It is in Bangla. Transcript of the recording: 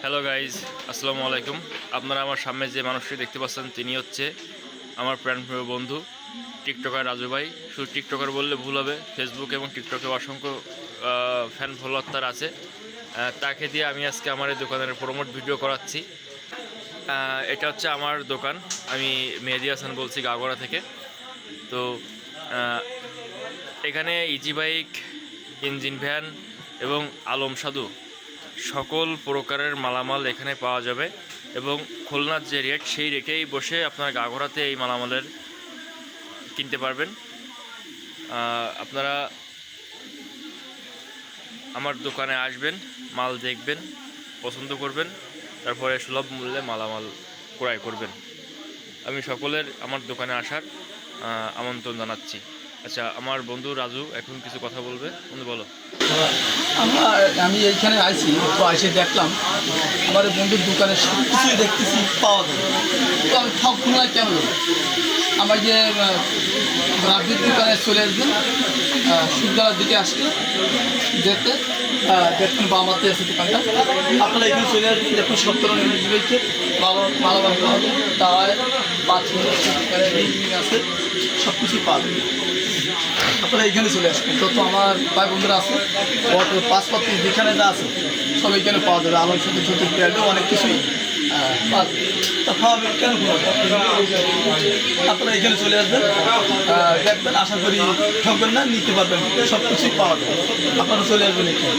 হ্যালো গাইজ, আসসালামু আলাইকুম। আপনারা আমার সামনে যে মানুষটি দেখতে পাচ্ছেন তিনি হচ্ছে আমার প্রাণপ্রিয় বন্ধু টিকটকার রাজু ভাই। শুধু টিকটকার বললে ভুল হবে, ফেসবুক এবং টিকটকে অসংখ্য ফ্যান ফলোয়ার তার আছে। তাকে দিয়ে আমি আজকে আমার এই দোকানের প্রমোট ভিডিও করাচ্ছি। এটা হচ্ছে আমার দোকান। আমি মেহেদি হাসান বলছি গাগড়া থেকে। তো এখানে ইজি বাইক, ইঞ্জিন ভ্যান এবং আলম সাধু সকল প্রকারের মালামাল এখানে পাওয়া যাবে এবং খুলনার যে রেট সেই রেটেই বসে আপনার গাঘরাতে এই মালামালের কিনতে পারবেন। আপনারা আমার দোকানে আসবেন, মাল দেখবেন, পছন্দ করবেন, তারপরে সুলভ মূল্যে মালামাল ক্রয় করবেন। আমি সকলের আমার দোকানে আসার আমন্ত্রণ জানাচ্ছি। আচ্ছা, আমার বন্ধু রাজু এখন কিছু কথা বলবে। বন্ধু বলো। আমি এইখানে আইছি, তো এসে দেখলাম আমার বন্ধুর দোকানে সব কিছুই দেখতেছি পাওয়া যায়। তো আমি সব খুলনায় কেন যাবো? আমার যে রাজুর দোকানে চলে আসবেন, শিবতলার দিকে আসলে যেতে দেখুন বামাতে আছে দোকানটা। আপনারা এখানে চলে আসবেন, দেখুন সব ধরনের ইঞ্জিনকে মালামাল পাওয়া যায়। টায়ার, পাথর আছে, সব কিছুই পাওয়া যায়। আপনারা এইখানে চলে আসবেন। তো আমার ভাই বন্ধুরা আছে, অটো পাসপোর্ট যেখানে যা আছে সব এইখানে পাওয়া যাবে। আলোর সাথে ছোট ব্র্যান্ডও অনেক কিছুই কেন আপনারা এখানে চলে আসবেন, দেখবেন, আশা করি ঠকবেন না, নিতে পারবেন, সব কিছুই পাওয়া যাবে। আপনারা চলে আসবেন এখানে।